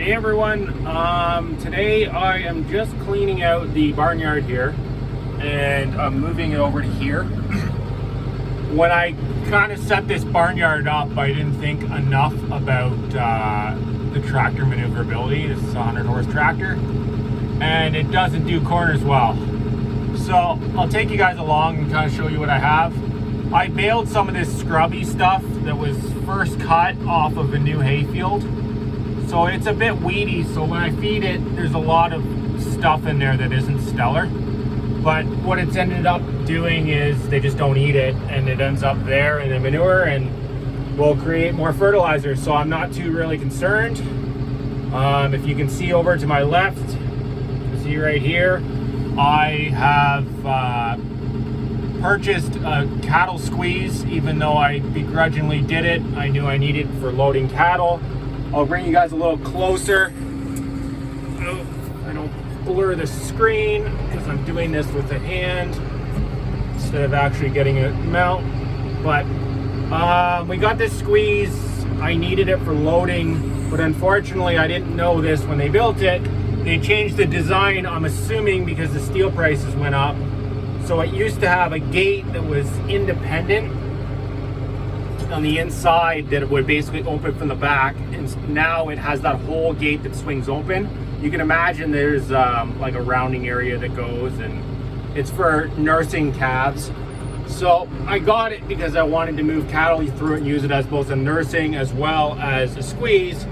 Hey everyone, today I am just cleaning out the barnyard here and I'm moving it over to here. When I kind of set this barnyard up, I didn't think enough about the tractor maneuverability. This is a 100 horse tractor and it doesn't do corners well. So I'll take you guys along and kind of show you what I have. I baled some of this scrubby stuff that was first cut off of a new hayfield. So it's a bit weedy, so when I feed it, there's a lot of stuff in there that isn't stellar. But what it's ended up doing is they just don't eat it, and it ends up there in the manure and will create more fertilizer. So I'm not too really concerned. If you can see over to my left, see right here, I have purchased a cattle squeeze. Even though I begrudgingly did it, I knew I needed it for loading cattle. I'll bring you guys a little closer. I don't blur the screen because I'm doing this with the hand instead of actually getting it mount. But we got this squeeze. I needed it for loading, but unfortunately I didn't know this when they built it. They changed the design, I'm assuming because the steel prices went up. So it used to have a gate that was independent on the inside that it would basically open from the back, and now it has that whole gate that swings open. You can imagine there's like a rounding area that goes, and it's for nursing calves. So I got it because I wanted to move cattle through it and use it as both a nursing as well as a squeeze,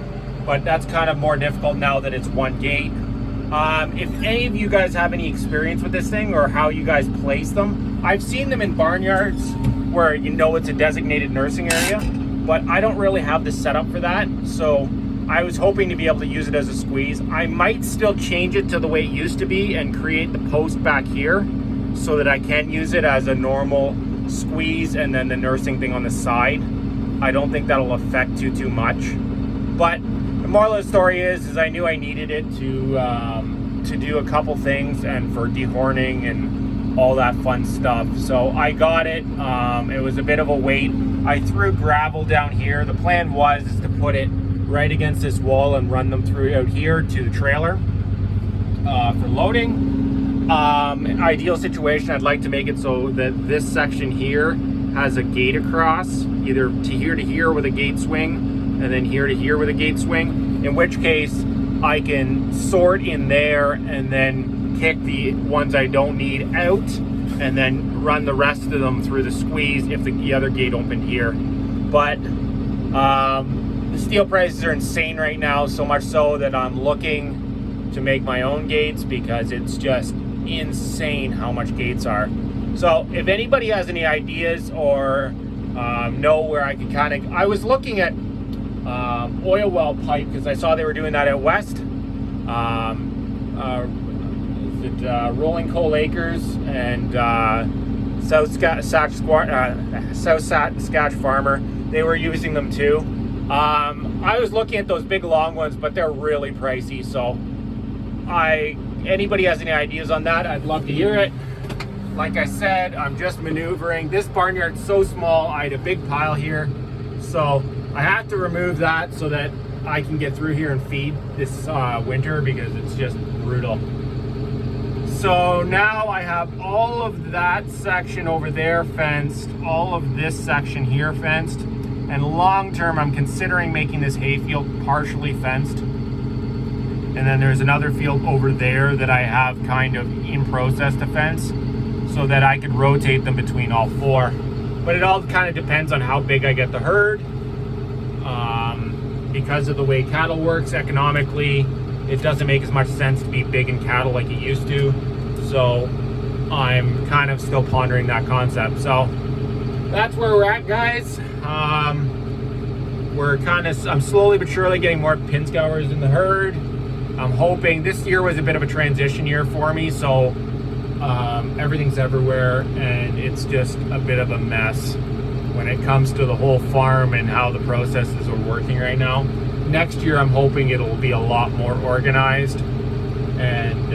but that's kind of more difficult now that it's one gate. If any of you guys have any experience with this thing or how you guys place them, I've seen them in barnyards where you know it's a designated nursing area, but I don't really have the setup for that. So I was hoping to be able to use it as a squeeze. I might still change it to the way it used to be and create the post back here so that I can use it as a normal squeeze and then the nursing thing on the side. I don't think that'll affect too much. But the moral of the story is I knew I needed it to do a couple things and for dehorning and all that fun stuff. So I got it. It was a bit of a wait. I threw gravel down here. The plan was to put it right against this wall and run them through out here to the trailer for loading. Ideal situation, I'd like to make it so that this section here has a gate across, either to here with a gate swing and then here to here with a gate swing, in which case I can sort in there and then kick the ones I don't need out and then run the rest of them through the squeeze if the other gate opened here. But the steel prices are insane right now, so much so that I'm looking to make my own gates because it's just insane how much gates are. So if anybody has any ideas or know where I can kind of, I was looking at oil well pipe because I saw they were doing that out west. Rolling Coal Acres and South Saskatchewan Farmer, they were using them too. I was looking at those big long ones, but they're really pricey. So anybody has any ideas on that, I'd love to hear it. Like I said, I'm just maneuvering. This barnyard's so small, I had a big pile here. So I have to remove that so that I can get through here and feed this winter because it's just brutal. So now I have all of that section over there fenced, all of this section here fenced, and long term I'm considering making this hayfield partially fenced. And then there's another field over there that I have kind of in process to fence so that I could rotate them between all four. But it all kind of depends on how big I get the herd. Because of the way cattle works economically, it doesn't make as much sense to be big in cattle like it used to. So I'm kind of still pondering that concept. So that's where we're at, guys. I'm slowly but surely getting more pin scours in the herd. I'm hoping this year was a bit of a transition year for me. So everything's everywhere and it's just a bit of a mess when it comes to the whole farm and how the processes are working right now. Next year, I'm hoping it'll be a lot more organized and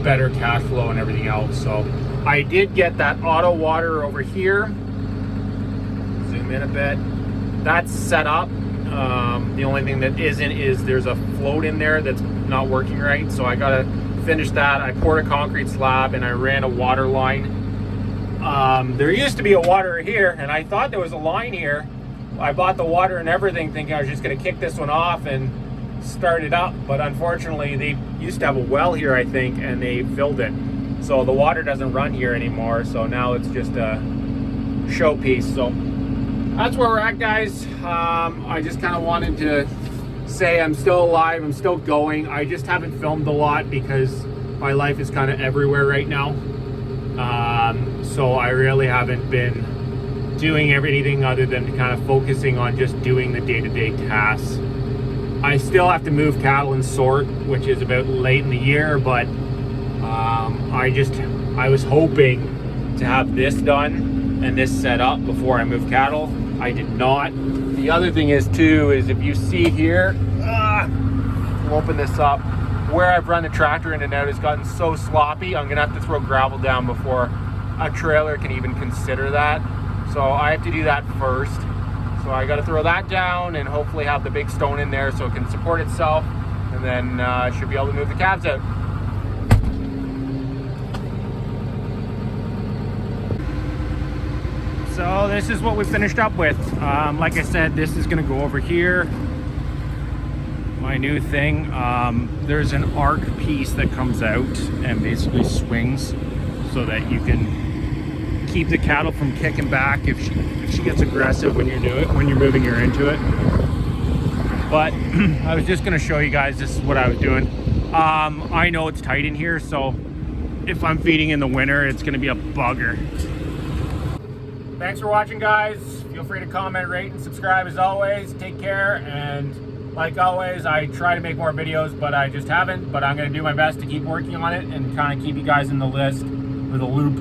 better cash flow and everything else. So I did get that auto water over here. Zoom in a bit. That's set up. The only thing that isn't is there's a float in there that's not working right, so I gotta finish that. I poured a concrete slab and I ran a water line. There used to be a water here, and I thought there was a line here. I bought the water and everything thinking I was just gonna kick this one off and start it up, but unfortunately they used to have a well here, I think, and they filled it. So the water doesn't run here anymore, so now it's just a showpiece. So that's where we're at, guys. I just kind of wanted to say I'm still alive, I'm still going. I just haven't filmed a lot because my life is kind of everywhere right now. So I really haven't been doing everything other than kind of focusing on just doing the day-to-day tasks. I still have to move cattle and sort, which is about late in the year, but I was hoping to have this done and this set up before I move cattle. I did not. The other thing is too, is if you see here, we'll open this up, where I've run the tractor in and out has gotten so sloppy, I'm gonna have to throw gravel down before a trailer can even consider that. So I have to do that first. So I gotta throw that down and hopefully have the big stone in there so it can support itself, and then I should be able to move the calves out. So this is what we finished up with. Like I said, this is gonna go over here. My new thing, there's an arc piece that comes out and basically swings so that you can keep the cattle from kicking back if she gets aggressive when you're moving her into it. But I was just gonna show you guys, this is what I was doing. I know it's tight in here, so if I'm feeding in the winter, it's gonna be a bugger. Thanks for watching, guys. Feel free to comment, rate, and subscribe as always. Take care, and like always, I try to make more videos, but I just haven't. But I'm gonna do my best to keep working on it and kind of keep you guys in the loop